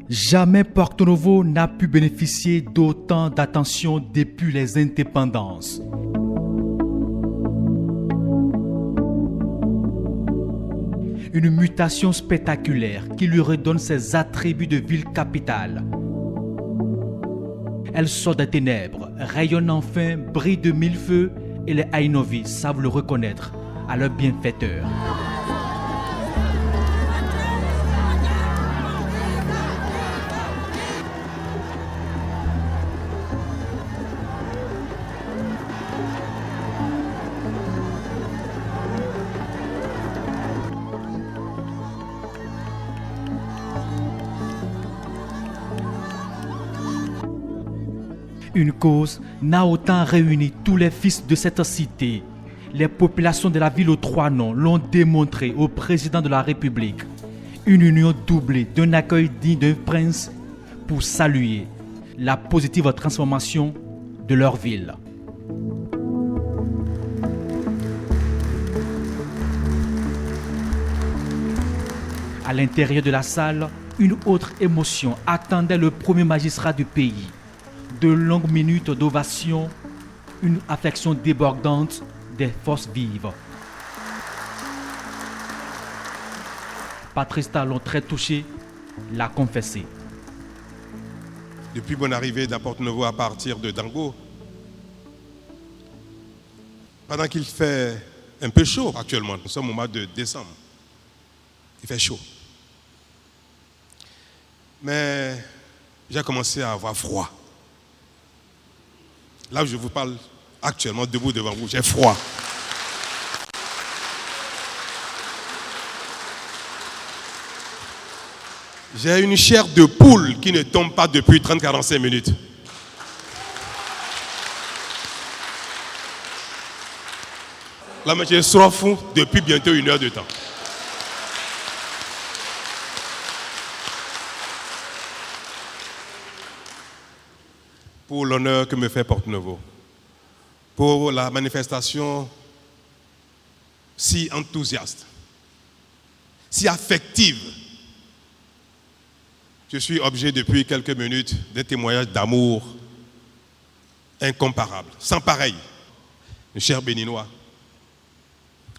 Jamais Porto Novo n'a pu bénéficier d'autant d'attention depuis les indépendances. Une mutation spectaculaire qui lui redonne ses attributs de ville-capitale. Elle sort des ténèbres, rayonne enfin, brille de mille feux et les Ainovis savent le reconnaître à leur bienfaiteur. Une cause n'a autant réuni tous les fils de cette cité. Les populations de la ville aux trois noms l'ont démontré au président de la République. Une union doublée d'un accueil digne d'un prince pour saluer la positive transformation de leur ville. À l'intérieur de la salle, une autre émotion attendait le premier magistrat du pays. De longues minutes d'ovation, une affection débordante des forces vives. Patrice Talon, très touché, l'a confessé. Depuis mon arrivée dans Porto Novo à partir de Dango, pendant qu'il fait un peu chaud actuellement, nous sommes au mois de décembre, il fait chaud. Mais j'ai commencé à avoir froid. Là où je vous parle actuellement, debout devant vous, j'ai froid. J'ai une chair de poule qui ne tombe pas depuis 30-45 minutes. Là, je suis fou depuis bientôt 1 heure de temps. Pour l'honneur que me fait Porto Novo, pour la manifestation si enthousiaste, si affective. Je suis objet depuis quelques minutes d'un témoignage d'amour incomparable, sans pareil. Mes chers Béninois,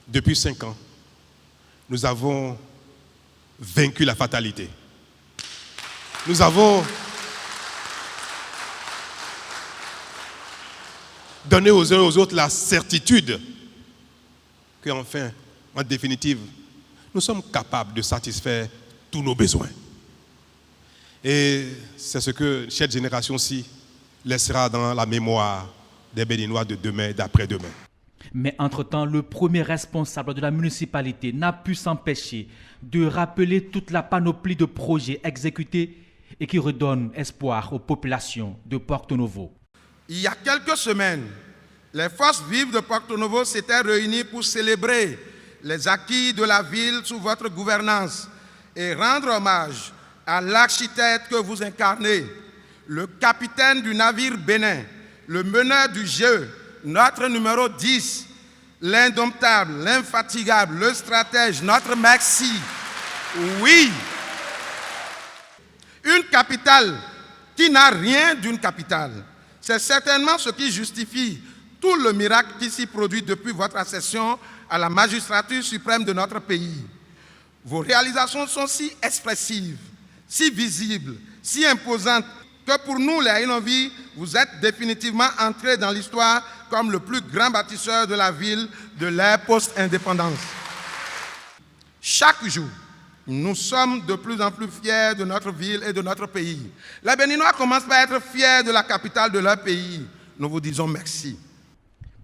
depuis 5 ans, nous avons vaincu la fatalité. Nous avons donner aux uns et aux autres la certitude qu'enfin, en définitive, nous sommes capables de satisfaire tous nos besoins. Et c'est ce que cette génération-ci laissera dans la mémoire des Béninois de demain et d'après-demain. Mais entre-temps, le premier responsable de la municipalité n'a pu s'empêcher de rappeler toute la panoplie de projets exécutés et qui redonnent espoir aux populations de Porto Novo. Il y a quelques semaines, les forces vives de Porto Novo s'étaient réunies pour célébrer les acquis de la ville sous votre gouvernance et rendre hommage à l'architecte que vous incarnez, le capitaine du navire Bénin, le meneur du jeu, notre numéro 10, l'indomptable, l'infatigable, le stratège, notre Merci. Oui, une capitale qui n'a rien d'une capitale. C'est certainement ce qui justifie tout le miracle qui s'y produit depuis votre accession à la magistrature suprême de notre pays. Vos réalisations sont si expressives, si visibles, si imposantes, que pour nous, les Ainovis, vous êtes définitivement entrés dans l'histoire comme le plus grand bâtisseur de la ville de l'ère post-indépendance. Chaque jour, nous sommes de plus en plus fiers de notre ville et de notre pays. Les Béninois commencent par être fiers de la capitale de leur pays. Nous vous disons merci.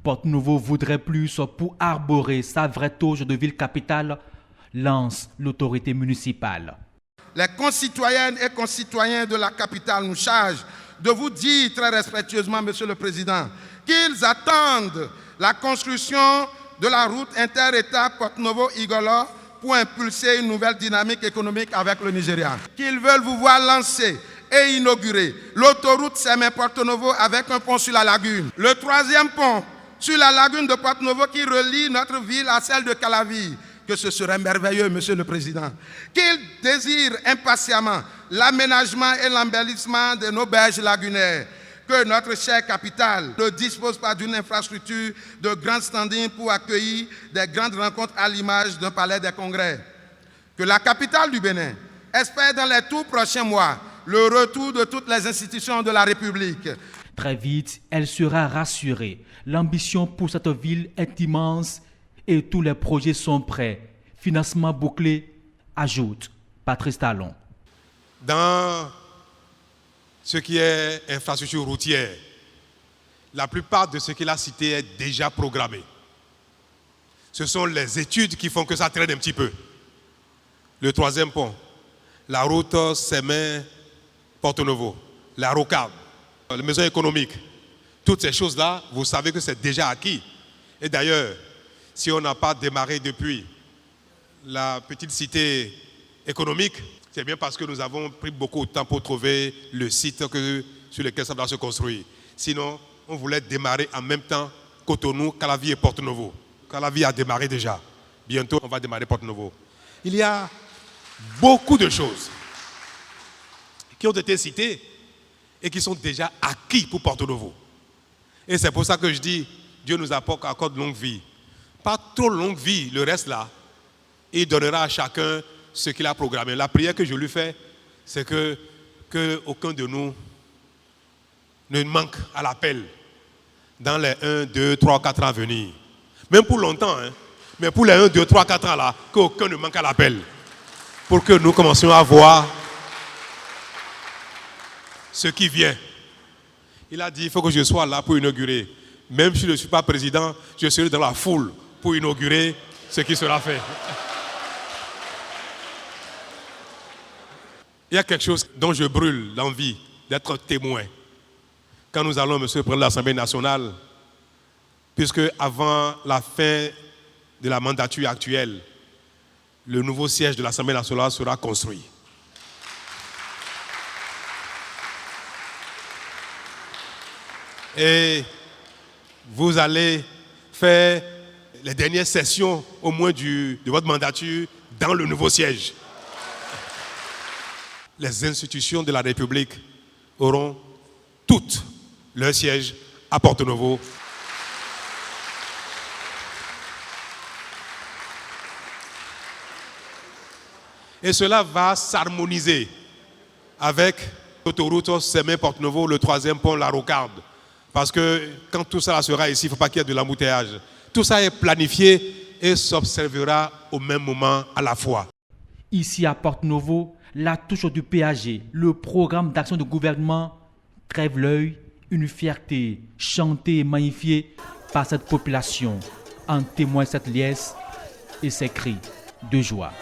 Porto Novo voudrait plus pour arborer sa vraie toge de ville-capitale, lance l'autorité municipale. Les concitoyennes et concitoyens de la capitale nous chargent de vous dire très respectueusement, Monsieur le Président, qu'ils attendent la construction de la route inter-État Porto Novo-Igolo pour impulser une nouvelle dynamique économique avec le Nigeria. Qu'ils veulent vous voir lancer et inaugurer l'autoroute Sémin-Porto Novo avec un pont sur la lagune. Le 3e pont sur la lagune de Porto Novo qui relie notre ville à celle de Calavi, que ce serait merveilleux, Monsieur le Président, qu'ils désirent impatiemment l'aménagement et l'embellissement de nos berges lagunaires, que notre chère capitale ne dispose pas d'une infrastructure de grand standing pour accueillir des grandes rencontres à l'image d'un palais des congrès, que la capitale du Bénin espère dans les tout prochains mois le retour de toutes les institutions de la République. Très vite, elle sera rassurée. L'ambition pour cette ville est immense et tous les projets sont prêts. Financement bouclé, ajoute Patrice Talon. Dans ce qui est infrastructure routière, la plupart de ce qu'il a cité est déjà programmé. Ce sont les études qui font que ça traîne un petit peu. Le troisième pont, la route Sémin-Porto-Novo, la rocade, la maison économique, toutes ces choses-là, vous savez que c'est déjà acquis. Et d'ailleurs, si on n'a pas démarré depuis la petite cité économique, c'est bien parce que nous avons pris beaucoup de temps pour trouver le site sur lequel ça doit se construire. Sinon, on voulait démarrer en même temps Cotonou, Calavi et Porto-Novo. Calavi a démarré déjà. Bientôt, on va démarrer Porto-Novo. Il y a beaucoup de choses qui ont été citées et qui sont déjà acquis pour Porto-Novo. Et c'est pour ça que je dis, Dieu nous accorde longue vie. Pas trop longue vie, le reste là, il donnera à chacun ce qu'il a programmé. La prière que je lui fais, c'est que aucun de nous ne manque à l'appel dans les 1, 2, 3, 4 ans à venir. Même pour longtemps, hein, mais pour les 1, 2, 3, 4 ans là, qu'aucun ne manque à l'appel. Pour que nous commencions à voir ce qui vient. Il a dit, il faut que je sois là pour inaugurer. Même si je ne suis pas président, je serai dans la foule pour inaugurer ce qui sera fait. Il y a quelque chose dont je brûle l'envie d'être témoin. Quand nous allons, monsieur le président de l'Assemblée nationale, puisque avant la fin de la mandature actuelle, le nouveau siège de l'Assemblée nationale sera construit. Et vous allez faire les dernières sessions, au moins de votre mandature, dans le nouveau siège. Les institutions de la République auront toutes leur siège à Porto-Novo. Et cela va s'harmoniser avec l'autoroute Sémin-Porto-Novo, le troisième pont, la rocade. Parce que quand tout ça sera ici, il ne faut pas qu'il y ait de l'embouteillage. Tout ça est planifié et s'observera au même moment à la fois. Ici à Porto-Novo, la touche du PAG, le programme d'action de gouvernement, crève l'œil, une fierté chantée et magnifiée par cette population. En témoigne cette liesse et ses cris de joie.